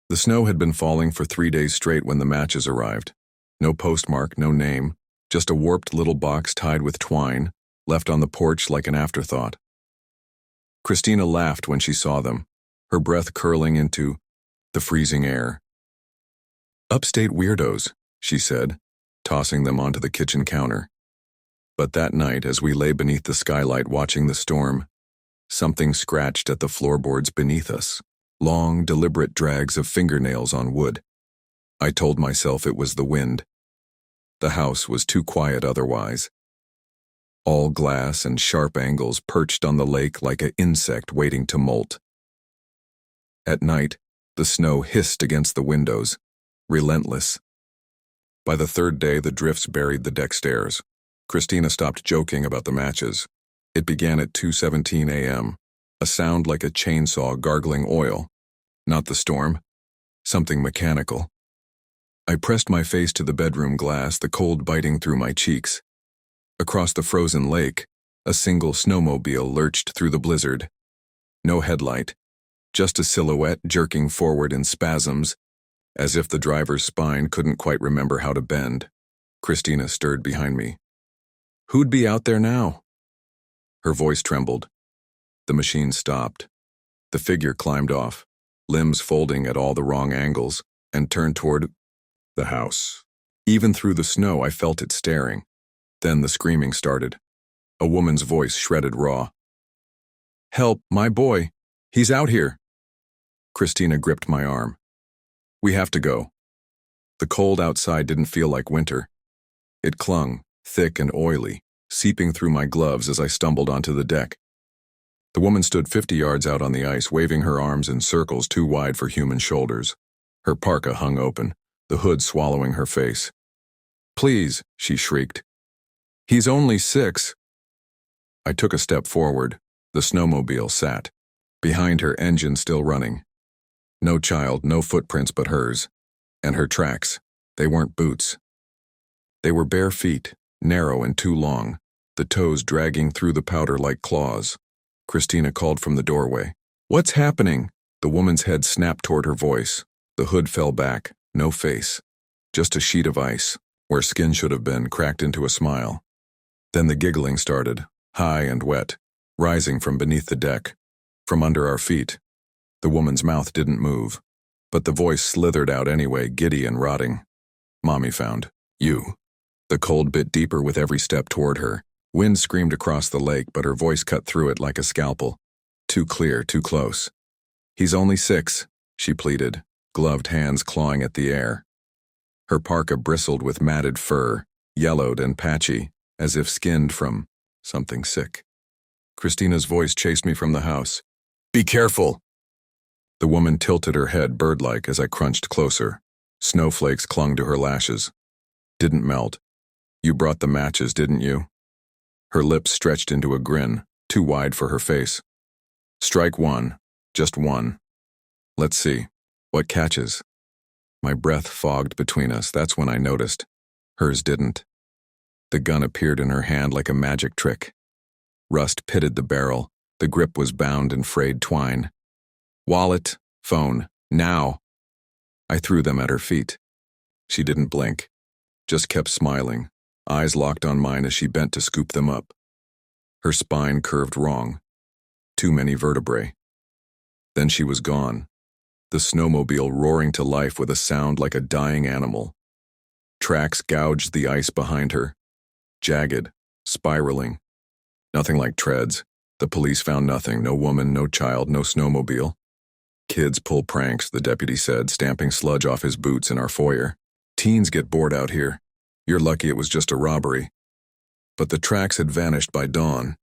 The snow had been falling for 3 days straight when the matches arrived. No postmark, no name, just a warped little box tied with twine, left on the porch like an afterthought. Christina laughed when she saw them, her breath curling into the freezing air. "Upstate weirdos," she said, tossing them onto the kitchen counter. But that night, as we lay beneath the skylight watching the storm, something scratched at the floorboards beneath us, long, deliberate drags of fingernails on wood. I told myself it was the wind. The house was too quiet otherwise. All glass and sharp angles perched on the lake like an insect waiting to molt. At night, the snow hissed against the windows, relentless. By the third day, the drifts buried the deck stairs. Christina stopped joking about the matches. It began at 2:17 a.m., a sound like a chainsaw gargling oil. Not the storm, something mechanical. I pressed my face to the bedroom glass, the cold biting through my cheeks. Across the frozen lake, a single snowmobile lurched through the blizzard. No headlight, just a silhouette jerking forward in spasms, as if the driver's spine couldn't quite remember how to bend. Christina stirred behind me. "Who'd be out there now?" Her voice trembled. The machine stopped. The figure climbed off, limbs folding at all the wrong angles, and turned toward the house. Even through the snow, I felt it staring. Then the screaming started. A woman's voice shredded raw. "Help, my boy! He's out here!" Christina gripped my arm. "We have to go." The cold outside didn't feel like winter. It clung, thick and oily, seeping through my gloves as I stumbled onto the deck. The woman stood 50 yards out on the ice, waving her arms in circles too wide for human shoulders. Her parka hung open, the hood swallowing her face. "Please," she shrieked. "He's only 6. I took a step forward. The snowmobile sat, behind her engine still running. No child, no footprints but hers. And her tracks, they weren't boots. They were bare feet, narrow and too long, the toes dragging through the powder like claws. Christina called from the doorway. "What's happening?" The woman's head snapped toward her voice. The hood fell back, no face. Just a sheet of ice, where skin should have been, cracked into a smile. Then the giggling started, high and wet, rising from beneath the deck, from under our feet. The woman's mouth didn't move, but the voice slithered out anyway, giddy and rotting. "Mommy found you." The cold bit deeper with every step toward her. Wind screamed across the lake, but her voice cut through it like a scalpel. Too clear, too close. "He's only 6, she pleaded, gloved hands clawing at the air. Her parka bristled with matted fur, yellowed and patchy, as if skinned from something sick. Christina's voice chased me from the house. "Be careful!" The woman tilted her head bird-like as I crunched closer. Snowflakes clung to her lashes. "Didn't melt. You brought the matches, didn't you?" Her lips stretched into a grin, too wide for her face. "Strike one. Just one. Let's see. What catches?" My breath fogged between us. That's when I noticed. Hers didn't. The gun appeared in her hand like a magic trick. Rust pitted the barrel. The grip was bound in frayed twine. "Wallet, phone, now!" I threw them at her feet. She didn't blink, just kept smiling, eyes locked on mine as she bent to scoop them up. Her spine curved wrong. Too many vertebrae. Then she was gone, the snowmobile roaring to life with a sound like a dying animal. Tracks gouged the ice behind her, jagged, spiraling. Nothing like treads. The police found nothing, no woman, no child, no snowmobile. "Kids pull pranks," the deputy said, stamping sludge off his boots in our foyer. "Teens get bored out here. You're lucky it was just a robbery." But the tracks had vanished by dawn,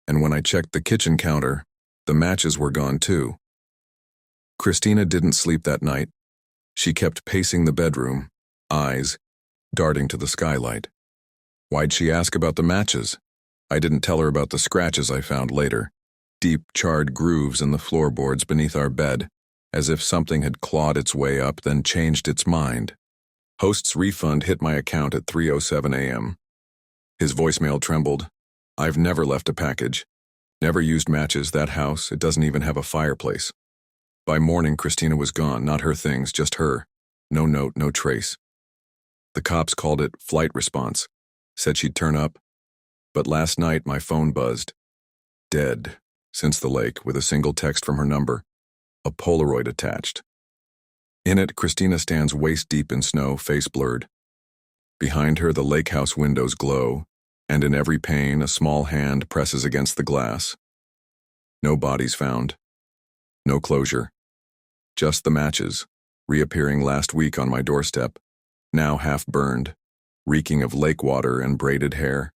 and when I checked the kitchen counter, the matches were gone too. Christina didn't sleep that night. She kept pacing the bedroom, eyes darting to the skylight. Why'd she ask about the matches? I didn't tell her about the scratches I found later, deep charred grooves in the floorboards beneath our bed, as if something had clawed its way up, then changed its mind. Host's refund hit my account at 3:07 a.m. His voicemail trembled. "I've never left a package. Never used matches. That house, it doesn't even have a fireplace. By morning, Christina was gone, not her things, just her. No note, no trace. The cops called it flight response, said she'd turn up. But last night, my phone buzzed. Dead, since the lake, with a single text from her number. A Polaroid attached. In it, Christina stands waist-deep in snow, face blurred. Behind her, the lake house windows glow, and in every pane, a small hand presses against the glass. No bodies found. No closure. Just the matches, reappearing last week on my doorstep, now half burned, reeking of lake water and braided hair.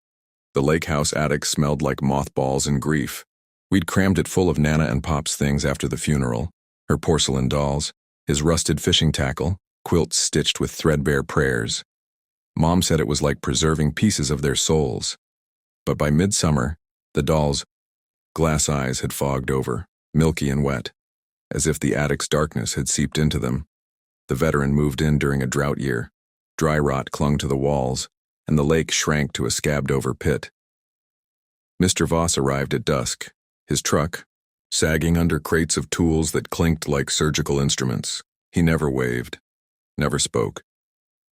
The lake house attic smelled like mothballs and grief. We'd crammed it full of Nana and Pop's things after the funeral, her porcelain dolls, his rusted fishing tackle, quilts stitched with threadbare prayers. Mom said it was like preserving pieces of their souls. But by midsummer, the dolls' glass eyes had fogged over, milky and wet, as if the attic's darkness had seeped into them. The veteran moved in during a drought year. Dry rot clung to the walls, and the lake shrank to a scabbed-over pit. Mr. Voss arrived at dusk, his truck sagging under crates of tools that clinked like surgical instruments. He never waved, never spoke,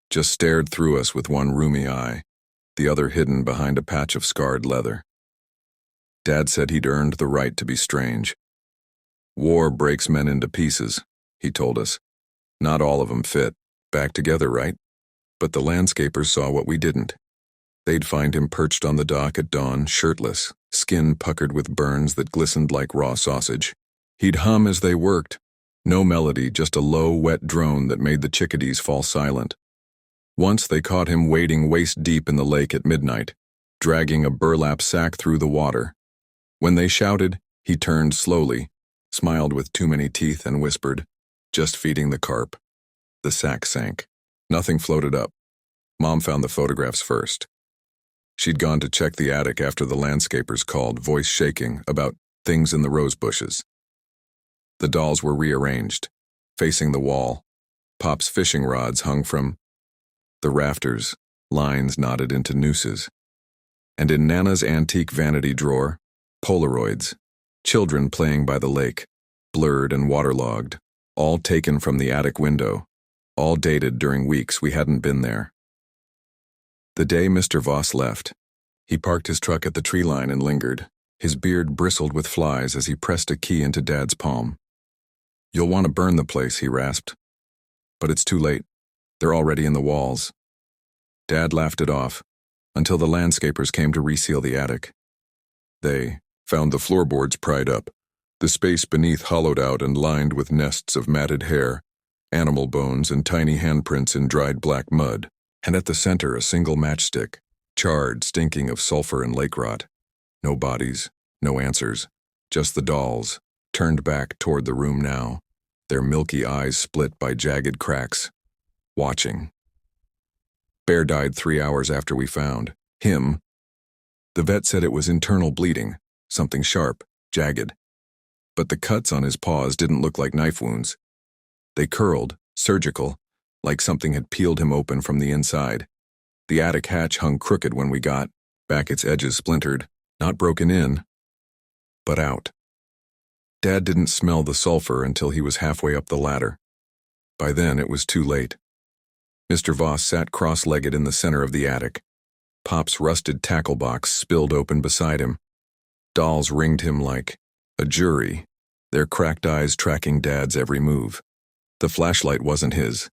just stared through us with one rheumy eye, the other hidden behind a patch of scarred leather. Dad said he'd earned the right to be strange. War breaks men into pieces, he told us. Not all of them fit, back together, right? But the landscapers saw what we didn't. They'd find him perched on the dock at dawn, shirtless, skin puckered with burns that glistened like raw sausage. He'd hum as they worked. No melody, just a low, wet drone that made the chickadees fall silent. Once they caught him wading waist-deep in the lake at midnight, dragging a burlap sack through the water. When they shouted, he turned slowly, smiled with too many teeth and whispered, "Just feeding the carp." The sack sank. Nothing floated up. Mom found the photographs first. She'd gone to check the attic after the landscapers called, voice shaking, about things in the rose bushes. The dolls were rearranged, facing the wall. Pop's fishing rods hung from the rafters, lines knotted into nooses. And in Nana's antique vanity drawer, Polaroids, children playing by the lake, blurred and waterlogged, all taken from the attic window, all dated during weeks we hadn't been there. The day Mr. Voss left, he parked his truck at the tree line and lingered. His beard bristled with flies as he pressed a key into Dad's palm. "You'll want to burn the place," he rasped. "But it's too late. They're already in the walls." Dad laughed it off, until the landscapers came to reseal the attic. They found the floorboards pried up, the space beneath hollowed out and lined with nests of matted hair, animal bones and tiny handprints in dried black mud, and at the center a single matchstick, charred, stinking of sulfur and lake rot. No bodies, no answers, just the dolls, turned back toward the room now, their milky eyes split by jagged cracks, watching. Bear died 3 hours after we found him. The vet said it was internal bleeding, something sharp, jagged. But the cuts on his paws didn't look like knife wounds. They curled, surgical, like something had peeled him open from the inside. The attic hatch hung crooked when we got back, its edges splintered, not broken in, but out. Dad didn't smell the sulfur until he was halfway up the ladder. By then it was too late. Mr. Voss sat cross-legged in the center of the attic. Pop's rusted tackle box spilled open beside him. Dolls ringed him like a jury, their cracked eyes tracking Dad's every move. The flashlight wasn't his.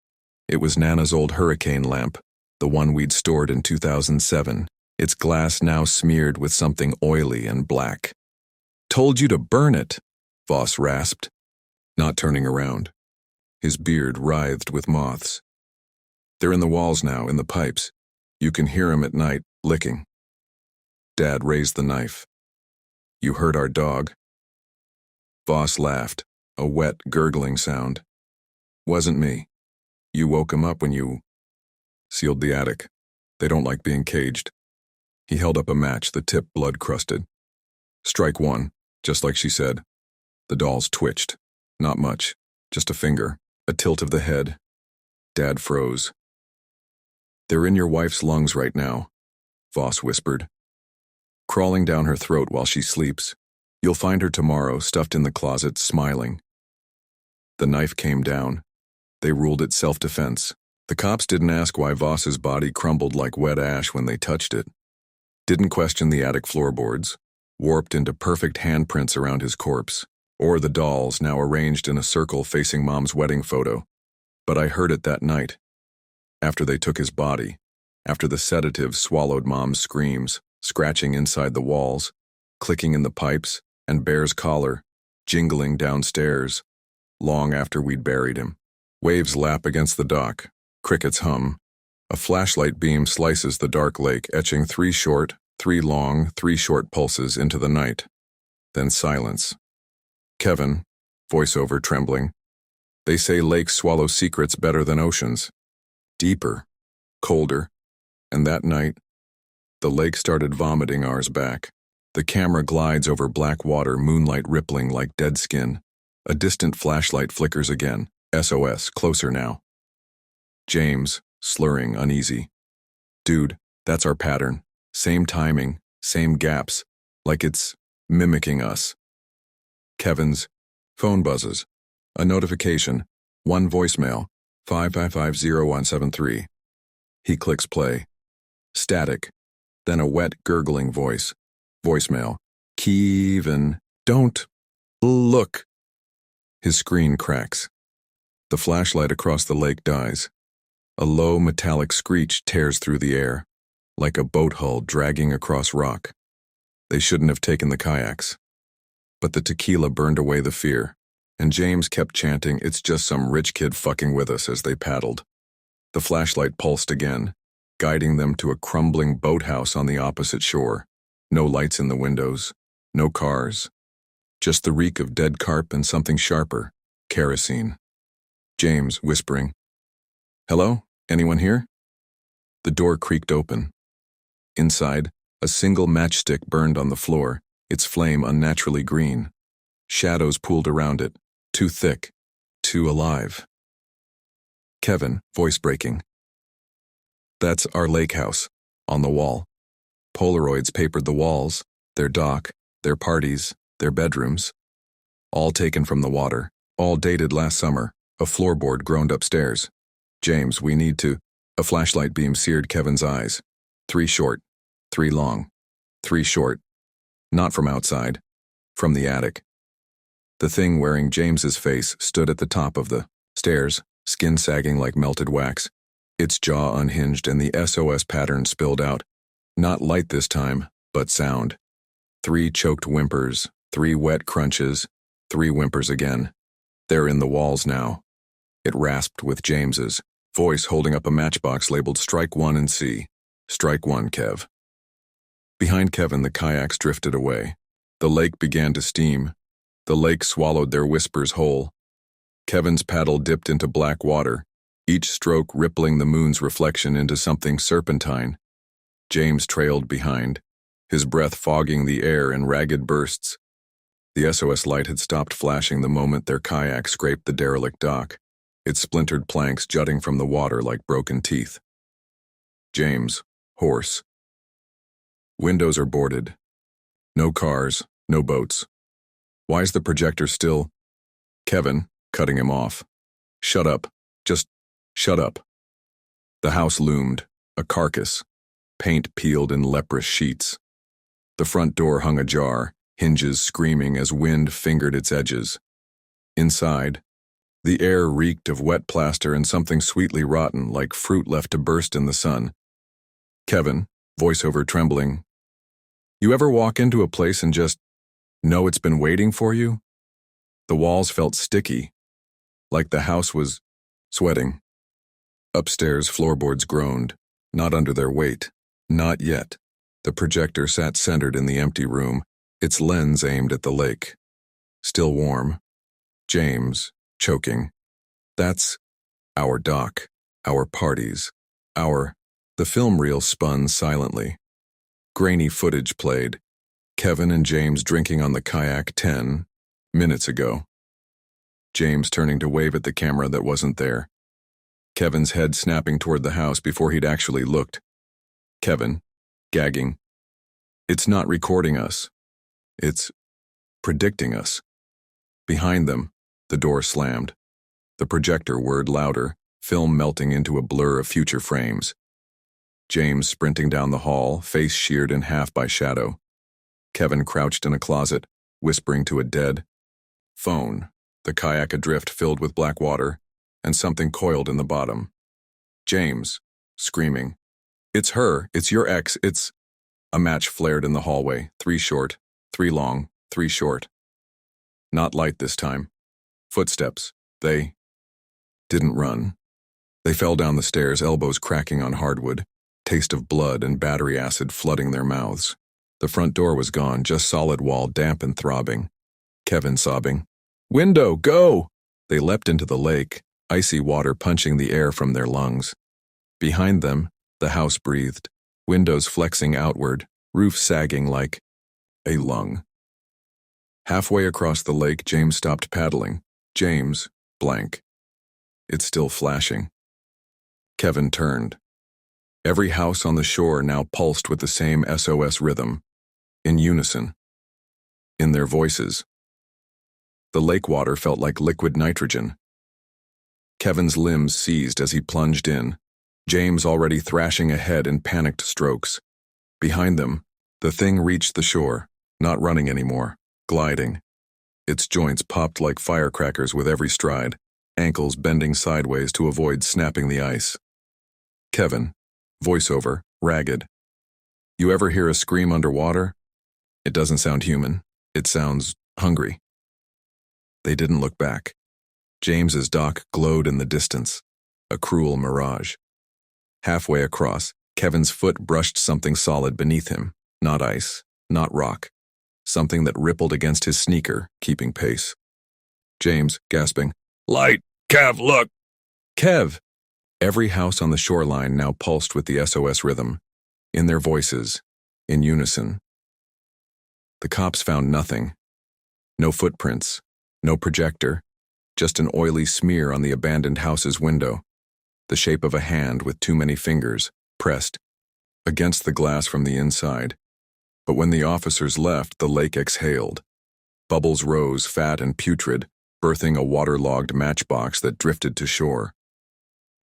It was Nana's old hurricane lamp, the one we'd stored in 2007, its glass now smeared with something oily and black. "Told you to burn it," Voss rasped, not turning around. His beard writhed with moths. "They're in the walls now, in the pipes. You can hear 'em at night, licking." Dad raised the knife. "You hurt our dog." Voss laughed, a wet, gurgling sound. "Wasn't me. You woke him up when you sealed the attic. They don't like being caged." He held up a match, the tip blood-crusted. "Strike one, just like she said." The dolls twitched. Not much, just a finger, a tilt of the head. Dad froze. "They're in your wife's lungs right now," Voss whispered. "Crawling down her throat while she sleeps. You'll find her tomorrow, stuffed in the closet, smiling." The knife came down. They ruled it self-defense. The cops didn't ask why Voss's body crumbled like wet ash when they touched it. Didn't question the attic floorboards, warped into perfect handprints around his corpse, or the dolls now arranged in a circle facing Mom's wedding photo. But I heard it that night. After they took his body, after the sedative swallowed Mom's screams, scratching inside the walls, clicking in the pipes, and Bear's collar, jingling downstairs, long after we'd buried him. Waves lap against the dock, crickets hum. A flashlight beam slices the dark lake, etching 3 short, 3 long, 3 short pulses into the night. Then silence. Kevin, voiceover trembling. They say lakes swallow secrets better than oceans. Deeper, colder, and that night, the lake started vomiting ours back. The camera glides over black water, moonlight rippling like dead skin. A distant flashlight flickers again. SOS, closer now. James, slurring, uneasy. Dude, that's our pattern. Same timing, same gaps, like it's mimicking us. Kevin's phone buzzes. A notification. 1 voicemail. 5550173. He clicks play. Static. Then a wet, gurgling voice. Voicemail. Kevin, don't look. His screen cracks. The flashlight across the lake dies. A low metallic screech tears through the air, like a boat hull dragging across rock. They shouldn't have taken the kayaks. But the tequila burned away the fear, and James kept chanting, "It's just some rich kid fucking with us," as they paddled. The flashlight pulsed again, guiding them to a crumbling boathouse on the opposite shore. No lights in the windows, no cars. Just the reek of dead carp and something sharper, kerosene. James, whispering, "Hello? Anyone here?" The door creaked open. Inside, a single matchstick burned on the floor, its flame unnaturally green. Shadows pooled around it, too thick, too alive. Kevin, voice breaking. "That's our lake house, on the wall. Polaroids papered the walls, their dock, their parties, their bedrooms. All taken from the water, all dated last summer. A floorboard groaned upstairs. James, we need to..." A flashlight beam seared Kevin's eyes. 3 short, 3 long, 3 short. Not from outside, from the attic. The thing wearing James's face stood at the top of the stairs, skin sagging like melted wax. Its jaw unhinged and the SOS pattern spilled out. Not light this time, but sound. 3 choked whimpers, 3 wet crunches, 3 whimpers again. They're in the walls now. It rasped with James's voice holding up a matchbox labeled "Strike 1 and see." "Strike 1, Kev." Behind Kevin, the kayaks drifted away. The lake began to steam. The lake swallowed their whispers whole. Kevin's paddle dipped into black water, each stroke rippling the moon's reflection into something serpentine. James trailed behind, his breath fogging the air in ragged bursts. The SOS light had stopped flashing the moment their kayak scraped the derelict dock, its splintered planks jutting from the water like broken teeth. James, hoarse. Windows are boarded. No cars, no boats. Why's the projector still? Kevin, cutting him off. Shut up. Just shut up. The house loomed, a carcass, paint peeled in leprous sheets. The front door hung ajar, hinges screaming as wind fingered its edges. Inside, the air reeked of wet plaster and something sweetly rotten like fruit left to burst in the sun. Kevin, voiceover trembling. You ever walk into a place and just know it's been waiting for you? The walls felt sticky, like the house was sweating. Upstairs, floorboards groaned, not under their weight. Not yet. The projector sat centered in the empty room, its lens aimed at the lake. Still warm. James, choking. That's our dock, our parties, our... The film reel spun silently. Grainy footage played. Kevin and James drinking on the kayak 10 minutes ago. James turning to wave at the camera that wasn't there. Kevin's head snapping toward the house before he'd actually looked. Kevin, gagging. It's not recording us. It's predicting us. Behind them, the door slammed. The projector whirred louder, film melting into a blur of future frames. James sprinting down the hall, face sheared in half by shadow. Kevin crouched in a closet, whispering to a dead phone, the kayak adrift filled with black water, and something coiled in the bottom. James, screaming. "It's her, it's your ex, it's—" A match flared in the hallway, 3 short, 3 long, 3 short. Not light this time. Footsteps. They didn't run. They fell down the stairs, elbows cracking on hardwood, taste of blood and battery acid flooding their mouths. The front door was gone, just solid wall, damp and throbbing. Kevin sobbing. "Window, go!" They leapt into the lake, icy water punching the air from their lungs. Behind them, the house breathed, windows flexing outward, roof sagging like a lung. Halfway across the lake, James stopped paddling. James, blank. It's still flashing. Kevin turned. Every house on the shore now pulsed with the same SOS rhythm, in unison, in their voices. The lake water felt like liquid nitrogen. Kevin's limbs seized as he plunged in, James already thrashing ahead in panicked strokes. Behind them, the thing reached the shore, not running anymore, gliding. Its joints popped like firecrackers with every stride, ankles bending sideways to avoid snapping the ice. Kevin, voiceover, ragged. "You ever hear a scream underwater? It doesn't sound human. It sounds hungry." They didn't look back. James's dock glowed in the distance, a cruel mirage. Halfway across, Kevin's foot brushed something solid beneath him, not ice, not rock, something that rippled against his sneaker, keeping pace. James, gasping, "Light! Kev, look!" "Kev!" Every house on the shoreline now pulsed with the SOS rhythm, in their voices, in unison. The cops found nothing. No footprints, no projector, just an oily smear on the abandoned house's window, the shape of a hand with too many fingers, pressed against the glass from the inside. But when the officers left, the lake exhaled. Bubbles rose, fat and putrid, birthing a waterlogged matchbox that drifted to shore.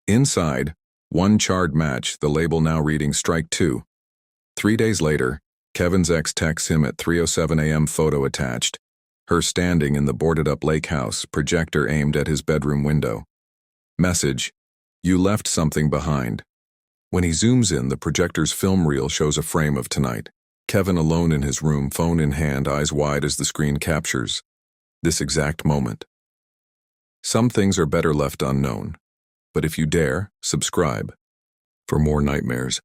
Inside, one charred match, the label now reading Strike 2. 3 days later, Kevin's ex texts him at 3:07 a.m. photo attached, her standing in the boarded-up lake house, projector aimed at his bedroom window. Message, "You left something behind." When he zooms in, the projector's film reel shows a frame of tonight. Kevin alone in his room, phone in hand, eyes wide as the screen captures this exact moment. Some things are better left unknown, but if you dare, subscribe for more nightmares.